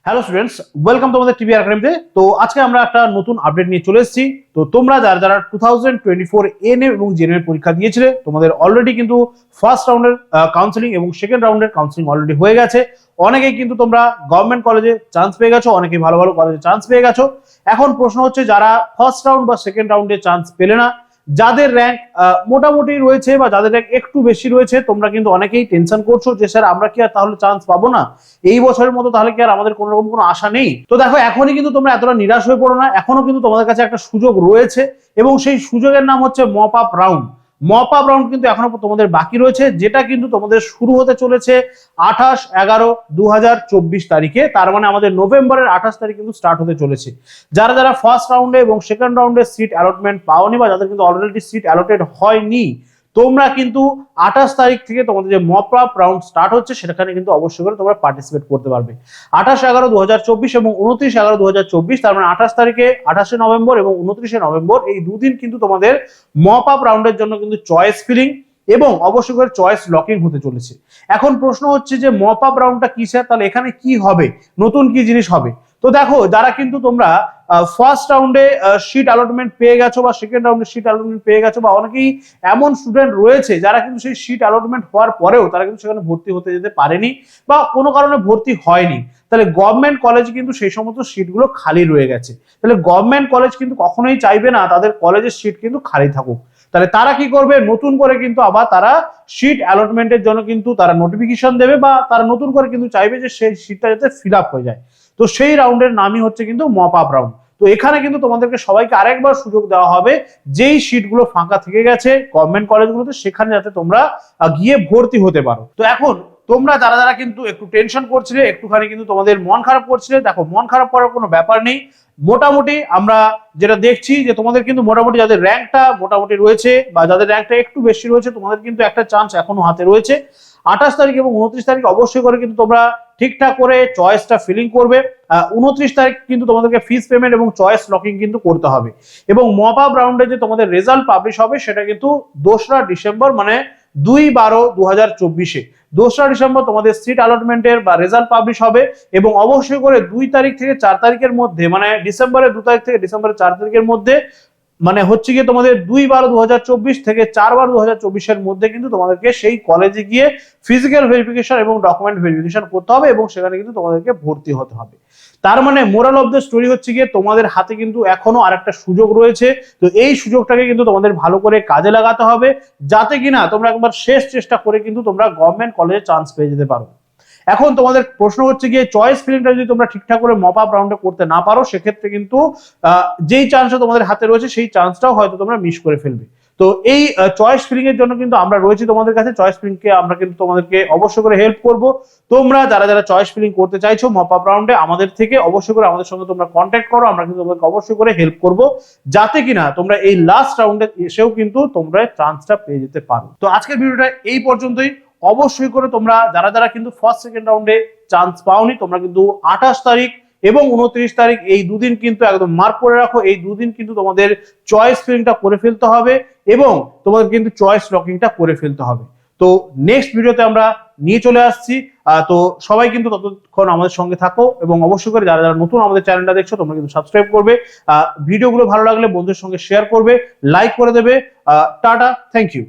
Hello students, welcome তোমাদের TV একাডেমিতে। তো আজকে আমরা একটা নতুন আপডেট নিয়ে চলে এসেছি। তো তোমরা যারা যারা 2024 এনএ এবং জেএনএম পরীক্ষা দিয়েছিলে, তোমাদের অলরেডি কিন্তু ফার্স্ট রাউন্ডের কাউন্সিলিং এবং সেকেন্ড রাউন্ডের কাউন্সিলিং অলরেডি হয়ে গেছে। অনেকেই কিন্তু তোমরা গভর্নমেন্ট কলেজে চান্স পেয়ে গেছো, অনেকেই ভালো ভালো কলেজে চান্স পেয়ে গেছো। এখন প্রশ্ন হচ্ছে, যারা ফার্স্ট রাউন্ড বা সেকেন্ড রাউন্ডে চান্স পেলে না, যাদের র্যাঙ্ক মোটামুটি রয়েছে বা যাদের র্যাঙ্ক একটু বেশি রয়েছে, তোমরা কিন্তু অনেকেই টেনশন করছো যে স্যার আমরা কি আর তাহলে চান্স পাবো না এই বছরের মতো, তাহলে কি আর আমাদের কোনো রকম কোনো আশা নেই? তো দেখো, এখনই কিন্তু তোমরা এতটা নিরাশ হয়ে পড়ো না, এখনো কিন্তু তোমাদের কাছে একটা সুযোগ রয়েছে এবং সেই সুযোগের নাম হচ্ছে mop up round. Mop up round কিন্তু এখনো তোমাদের বাকি রয়েছে, যেটা কিন্তু তোমাদের শুরু হতে চলেছে 28/11/2024 তারিখে। তার মানে আমাদের নভেম্বরের 28 তারিখ কিন্তু স্টার্ট হতে চলেছে। যারা যারা ফার্স্ট রাউন্ডে এবং সেকেন্ড রাউন্ডে সিট অ্যালটমেন্ট পাওনি বা যাদের কিন্তু অলরেডি সিট অ্যালটেড হয়নি, তোমরা কিন্তু 28 তারিখ থেকে তোমাদের যে মপ আপ রাউন্ড স্টার্ট হচ্ছে সেখানে কিন্তু অবশ্যই করে তোমরা পার্টিসিপেট করতে পারবে। 28/11/2024 এবং 29/11/2024, তার মানে 28 তারিখে 28শে নভেম্বর এবং 29শে নভেম্বর এই দুদিন কিন্তু তোমাদের মপ আপ রাউন্ডের জন্য কিন্তু চয়েস ফিলিং এবং অবশ্যই করে চয়েস লকিং হতে চলেছে। এখন প্রশ্ন হচ্ছে যে মপ আপ রাউন্ডটা কি স্যার, তাহলে এখানে কি হবে, নতুন কি জিনিস হবে? তো দেখো, যারা কিন্তু তোমরা ফার্স্ট রাউন্ডে সিট অ্যালটমেন্ট পেয়ে গেছো বা সেকেন্ড রাউন্ডে সিট অ্যালটমেন্ট পেয়ে গেছো, বা অনেকেই এমন স্টুডেন্ট রয়েছে যারা কিন্তু সেই সিট অ্যালটমেন্ট হওয়ার পরেও তারা কিন্তু সেখানে ভর্তি হতে যেতে পারেনি বা কোনো কারণে ভর্তি হয়নি, তাহলে গভর্নমেন্ট কলেজ কিন্তু সেই সমস্ত সিটগুলো খালি রয়ে গেছে। তাহলে গভর্নমেন্ট কলেজ কিন্তু কখনোই চাইবে না তাদের কলেজের সিট কিন্তু খালি থাকুক। তাহলে তারা কি করবে, নতুন করে কিন্তু আবার তারা সিট অ্যালটমেন্টের জন্য কিন্তু তারা নোটিফিকেশন দেবে বা তারা নতুন করে কিন্তু চাইবে যে সেই সিটটা যাতে ফিল আপ হয়ে যায়। তো সেই রাউন্ডের নামই হচ্ছে কিন্তু মপ আপ রাউন্ড। তো এখানে কিন্তু তোমাদেরকে সবাইকে আরেকবার সুযোগ দেওয়া হবে, যেই সিটগুলো ফাঁকা থেকে গেছে গভর্নমেন্ট কলেজগুলোতে, সেখানে যাতে তোমরা গিয়ে ভর্তি হতে পারো। তো এখন তোমরা যারা যারা কিন্তু একটু টেনশন করছিলে, একটুখানি কিন্তু তোমাদের মন খারাপ করছিলে, দেখো মন খারাপ করার কোনো ব্যাপার নেই। মোটামুটি আমরা যেটা দেখছি যে তোমাদের কিন্তু মোটামুটি যাদের র্যাঙ্কটা মোটামুটি রয়েছে বা যাদের র্যাঙ্কটা একটু বেশি রয়েছে, তোমাদের কিন্তু একটা চান্স এখনো হাতে রয়েছে। 28 তারিখ এবং 29 তারিখ অবশ্যই করে কিন্তু তোমরা ঠিকঠাক করে চয়েসটা ফিলিং করবে। 29 তারিখ কিন্তু তোমাদেরকে ফিস পেমেন্ট এবং চয়েস লকিং কিন্তু করতে হবে। এবং মপ আপ রাউন্ডে যে তোমাদের রেজাল্ট পাবলিশ হবে সেটা কিন্তু 2রা ডিসেম্বর, মানে 2/12/2024-এ 2রা ডিসেম্বর তোমাদের সিট অ্যালটমেন্টের বা রেজাল্ট পাবলিশ হবে। এবং অবশ্যই করে 2 তারিখ থেকে 4 তারিখের মধ্যে, মানে ডিসেম্বরের 2 তারিখ থেকে ডিসেম্বরের 4 তারিখের মধ্যে, মানে হচ্ছে গিয়ে তোমাদের 2/12/2024 থেকে 4/12/2024 এর মধ্যে কিন্তু তোমাদেরকে সেই কলেজে গিয়ে ফিজিক্যাল ভেরিফিকেশন এবং ডকুমেন্ট ভেরিফিকেশন করতে হবে এবং সেখানে কিন্তু তোমাদেরকে ভর্তি হতে হবে। তার মানে মোরাল অফ দ্য স্টোরি হচ্ছে গিয়ে তোমাদের হাতে কিন্তু এখনো আরেকটা সুযোগ রয়েছে। তো এই সুযোগটাকে কিন্তু তোমাদের ভালো করে কাজে লাগাতে হবে, যাতে কিনা তোমরা একবার শেষ চেষ্টা করে কিন্তু তোমরা গভর্নমেন্ট কলেজে চান্স পেয়ে যেতে পারো। এখন তোমাদের প্রশ্ন হচ্ছে গিয়ে, চয়েস ফিলিংটা যদি তোমরা ঠিকঠাক করে মপ আপ রাউন্ডে করতে না পারো, সেক্ষেত্রে কিন্তু যেই চান্সটা তোমাদের হাতে রয়েছে সেই চান্সটাও হয়তো তোমরা মিস করে ফেলবে। তো এই চয়েস ফিলিং এর জন্য কিন্তু আমরা রয়েছি তোমাদের কাছে। চয়েস ফিলিং কে আমরা কিন্তু তোমাদেরকে অবশ্যই করে হেল্প করব। তোমরা যারা যারা চয়েস ফিলিং করতে চাইছো মপ আপ রাউন্ডে, আমাদের থেকে অবশ্যই করে আমাদের সঙ্গে তোমরা কন্ট্যাক্ট করো, আমরা কিন্তু তোমাদেরকে অবশ্যই করে হেল্প করব, যাতে কিনা তোমরা এই লাস্ট রাউন্ডে এসেও কিন্তু তোমরা চান্সটা পেয়ে যেতে পারো। তো আজকের ভিডিওটা এই পর্যন্তই। অবশ্যই করে তোমরা যারা যারা কিন্তু ফার্স্ট সেকেন্ড রাউন্ডে চান্স পাওনি, তোমরা কিন্তু 28 তারিখ এবং 29 তারিখ এই দুদিন কিন্তু একদম মার্ক করে রাখো। এই দুদিন কিন্তু তোমাদের চয়েস ফিলিংটা করে ফেলতে হবে এবং তোমাদের কিন্তু চয়েস লকিংটা করে ফেলতে হবে। তো নেক্সট ভিডিওতে আমরা নিয়ে চলে আসছি। তো সবাই কিন্তু ততক্ষণ আমাদের সঙ্গে থাকো এবং অবশ্যই করে যারা যারা নতুন আমাদের চ্যানেলটা দেখছো তোমরা কিন্তু সাবস্ক্রাইব করবে। ভিডিওগুলো ভালো লাগলে বন্ধুদের সঙ্গে শেয়ার করবে, লাইক করে দেবে। Tata, thank you.